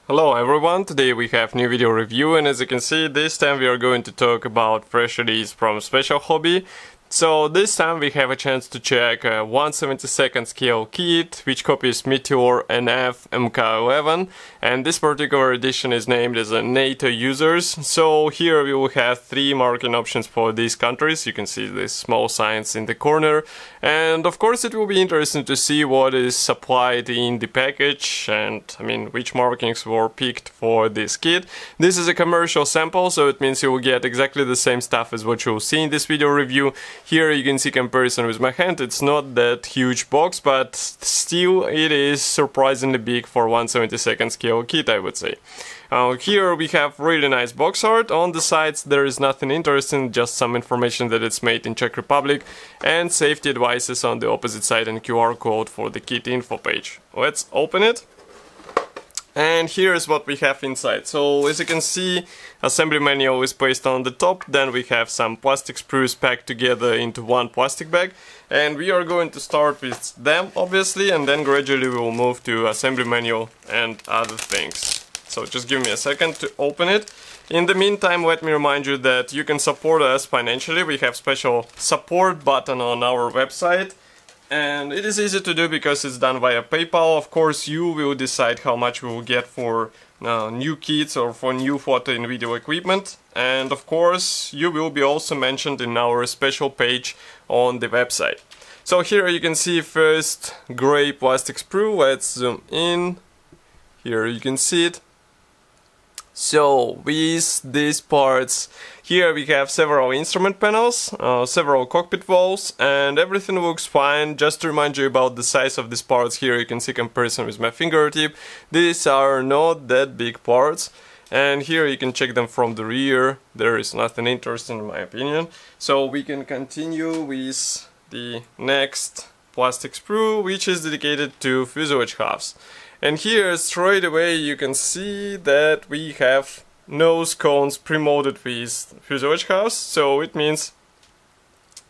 Hello everyone, today we have new video review, and as you can see, this time we are going to talk about fresh release from Special Hobby. So this time we have a chance to check a 1/72 scale kit, which copies Meteor Mk.11, and this particular edition is named as a NATO users. So here we will have three marking options for these countries. You can see these small signs in the corner, and of course it will be interesting to see what is supplied in the package and which markings were picked for this kit. This is a commercial sample, so it means you will get exactly the same stuff as what you will see in this video review. Here you can see comparison with my hand. It's not that huge box, but still it is surprisingly big for 1/72 scale kit, I would say. Here we have really nice box art. On the sides there is nothing interesting, just some information that it's made in Czech Republic, and safety advices on the opposite side and QR code for the kit info page. Let's open it. And here's what we have inside. So as you can see, assembly manual is placed on the top, then we have some plastic sprues packed together into one plastic bag, and we are going to start with them obviously, and then gradually we will move to assembly manual and other things. So just give me a second to open it. In the meantime, let me remind you that you can support us financially. We have special support button on our website. And it is easy to do because it's done via PayPal. Of course, you will decide how much we will get for new kits or for new photo and video equipment. And of course, you will be also mentioned in our special page on the website. So here you can see first gray plastic sprue. Let's zoom in. Here you can see it. So with these parts, here we have several instrument panels, several cockpit walls, and everything looks fine. Just to remind you about the size of these parts, here you can see comparison with my fingertip. These are not that big parts, and here you can check them from the rear. There is nothing interesting in my opinion. So we can continue with the next plastic sprue, which is dedicated to fuselage halves. And here straight away you can see that we have nose cones pre-molded with fuselage halves, so it means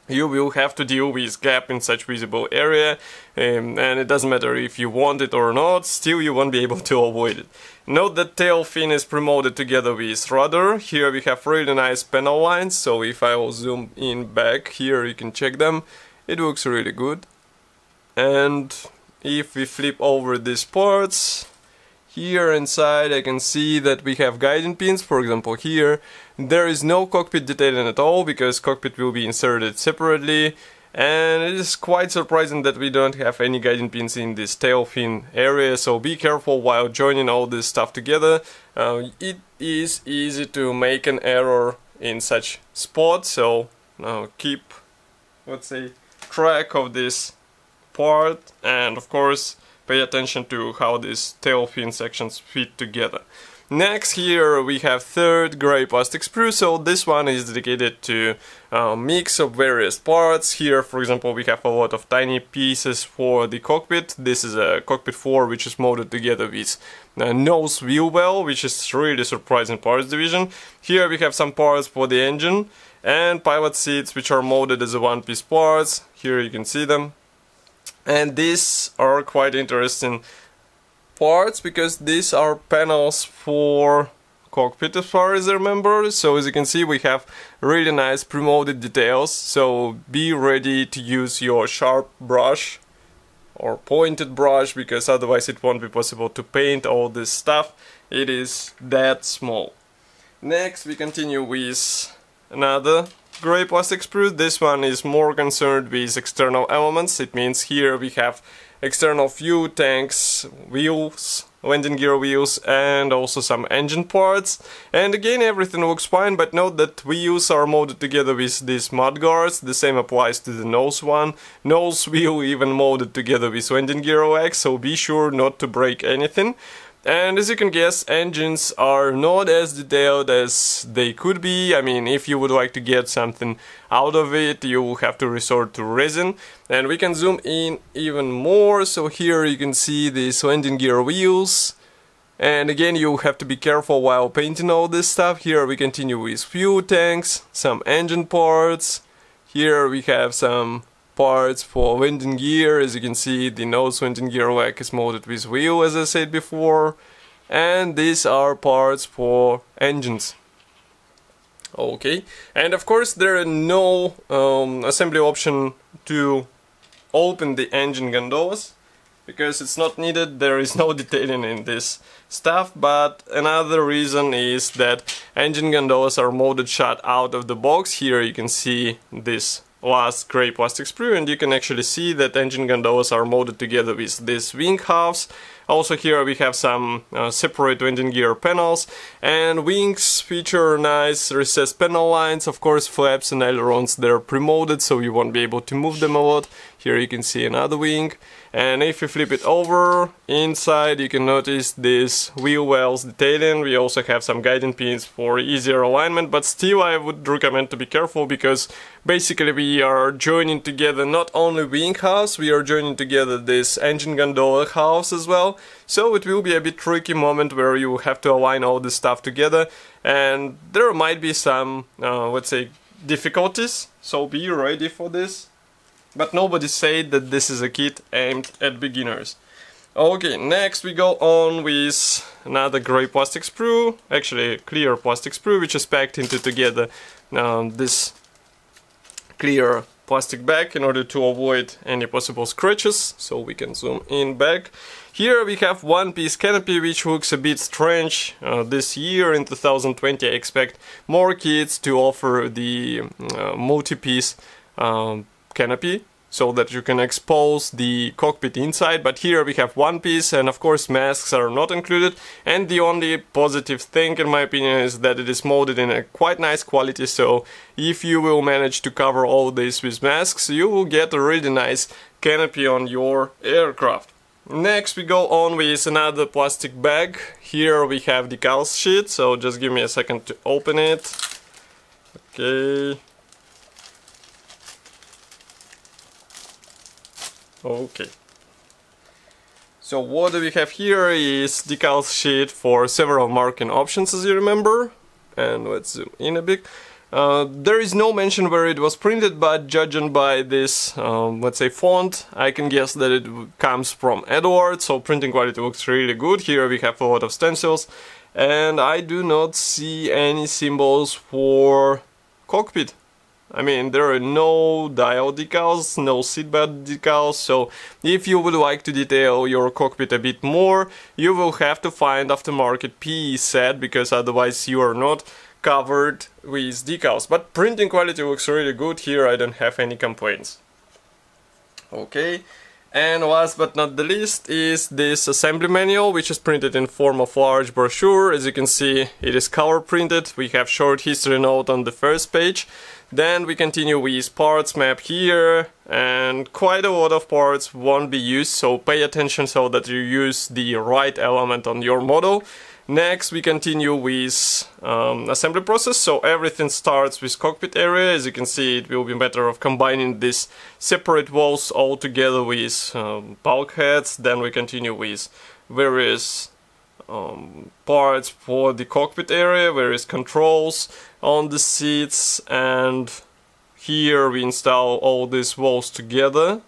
you will have to deal with gap in such visible area, and it doesn't matter if you want it or not, still you won't be able to avoid it. Note that tail fin is pre-molded together with rudder. Here we have really nice panel lines, so if I will zoom in back, here you can check them. It looks really good. And if we flip over these parts, here inside I can see that we have guiding pins. For example, here there is no cockpit detailing at all because cockpit will be inserted separately, and it is quite surprising that we don't have any guiding pins in this tail fin area, so be careful while joining all this stuff together. It is easy to make an error in such spots, so keep, let's say, track of this part, and of course pay attention to how these tail fin sections fit together. Next, here we have third gray plastic sprue. So this one is dedicated to a mix of various parts. Here, for example, we have a lot of tiny pieces for the cockpit. This is a cockpit 4 which is molded together with a nose wheel well, which is really surprising parts division. Here we have some parts for the engine and pilot seats which are molded as a one-piece parts. Here you can see them. And these are quite interesting parts because these are panels for cockpit as far as I remember. So as you can see, we have really nice pre-molded details, so be ready to use your sharp brush or pointed brush because otherwise it won't be possible to paint all this stuff. It is that small. Next we continue with another gray plastic sprue. This one is more concerned with external elements. It means here we have external fuel tanks, wheels, landing gear wheels, and also some engine parts. And again, everything looks fine, but note that wheels are molded together with these mud guards. The same applies to the nose one. Nose wheel even molded together with landing gear legs, so be sure not to break anything. And as you can guess, engines are not as detailed as they could be. I mean, if you would like to get something out of it, you will have to resort to resin. And we can zoom in even more. So here you can see these landing gear wheels. And again, you have to be careful while painting all this stuff. Here we continue with fuel tanks, some engine parts. Here we have some parts for landing gear. As you can see, the nose landing gear leg is molded with wheel, as I said before. and these are parts for engines. Okay, and of course there are no assembly option to open the engine gondolas, because it's not needed, there is no detailing in this stuff. But another reason is that engine gondolas are molded shut out of the box. Here you can see this last gray plastic sprue, and you can actually see that engine gondolas are molded together with these wing halves. Also here we have some separate landing gear panels, and wings feature nice recessed panel lines. Of course, flaps and ailerons, they're pre-molded, so you won't be able to move them a lot. Here you can see another wing, and if you flip it over, inside you can notice this wheel wells detailing. We also have some guiding pins for easier alignment, but still I would recommend to be careful, because basically we are joining together not only wing halves, we are joining together this engine gondola halves as well. So it will be a bit tricky moment where you have to align all this stuff together, and there might be some, let's say, difficulties, so be ready for this. But nobody said that this is a kit aimed at beginners. Okay, next we go on with another gray plastic sprue, actually a clear plastic sprue, which is packed into together this clear plastic bag in order to avoid any possible scratches. So we can zoom in back. Here we have one-piece canopy, which looks a bit strange. This year, in 2020, I expect more kits to offer the multi-piece canopy, so that you can expose the cockpit inside, but here we have one piece, and of course masks are not included. And the only positive thing in my opinion is that it is molded in a quite nice quality, so if you will manage to cover all this with masks, you will get a really nice canopy on your aircraft. Next we go on with another plastic bag. Here we have Decal Sheet, so just give me a second to open it. Okay. Okay. So what we have here is Decal Sheet for several marking options, as you remember. And let's zoom in a bit. There is no mention where it was printed, but judging by this, let's say, font, I can guess that it comes from Edward, so printing quality looks really good. Here we have a lot of stencils, and I do not see any symbols for Cockpit. I mean, there are no dial decals, no seatbelt decals, so if you would like to detail your cockpit a bit more, you will have to find aftermarket PE set, because otherwise you are not covered with decals. But printing quality looks really good here, I don't have any complaints. Okay, and last but not the least is this assembly manual, which is printed in form of large brochure. As you can see, it is color printed. We have short history note on the first page. Then we continue with parts map here, and quite a lot of parts won't be used, so pay attention so that you use the right element on your model. Next we continue with assembly process, so everything starts with cockpit area. As you can see, it will be better of combining these separate walls all together with bulkheads. Then we continue with various parts for the cockpit area, various controls on the seats, and here we install all these walls together.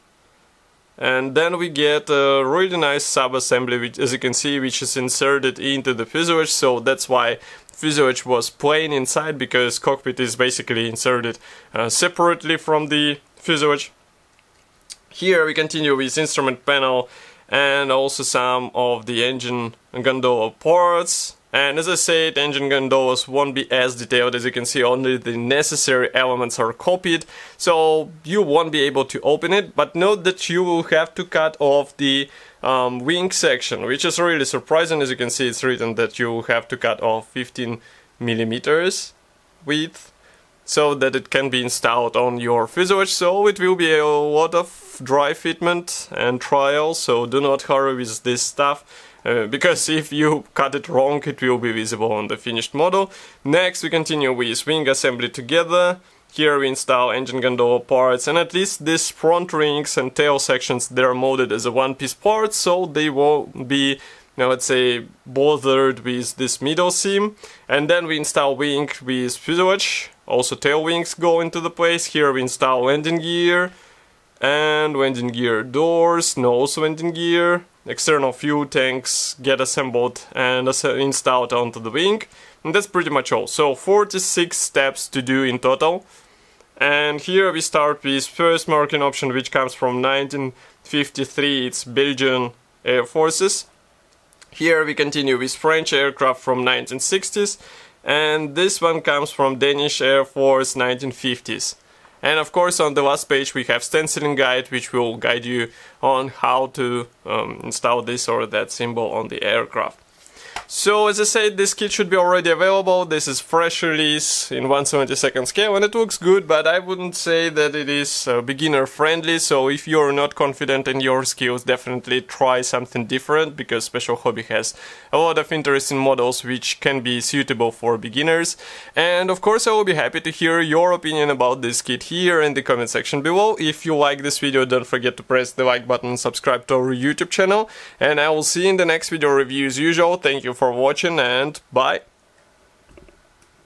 And then we get a really nice sub-assembly, which, as you can see, which is inserted into the fuselage, so that's why fuselage was plain inside, because cockpit is basically inserted separately from the fuselage. Here we continue with instrument panel and also some of the engine gondola parts. And as I said, engine gondolas won't be as detailed. As you can see, only the necessary elements are copied, so you won't be able to open it. But note that you will have to cut off the wing section, which is really surprising. As you can see, it's written that you will have to cut off 15 millimeters width, so that it can be installed on your fuselage. So it will be a lot of dry fitment and trial, so do not hurry with this stuff. Because if you cut it wrong, it will be visible on the finished model. Next we continue with wing assembly together. Here we install engine gondola parts, and at least these front rings and tail sections, they are molded as a one-piece part, so they won't be, let's say, bothered with this middle seam. And then we install wing with fuselage, also tail wings go into the place. Here we install landing gear, and landing gear doors, nose landing gear, external fuel tanks get assembled and installed onto the wing, and that's pretty much all. So 46 steps to do in total. And here we start with first marking option, which comes from 1953, it's Belgian Air Forces. Here we continue with French aircraft from 1960s, and this one comes from Danish Air Force 1950s. And of course on the last page we have stenciling guide, which will guide you on how to install this or that symbol on the aircraft. So as I said, this kit should be already available. This is fresh release in 1/72 scale and it looks good, but I wouldn't say that it is beginner friendly. So if you're not confident in your skills, definitely try something different, because Special Hobby has a lot of interesting models which can be suitable for beginners. And of course I will be happy to hear your opinion about this kit here in the comment section below. If you like this video, don't forget to press the like button and subscribe to our YouTube channel. And I will see you in the next video review as usual. Thank you for watching and bye!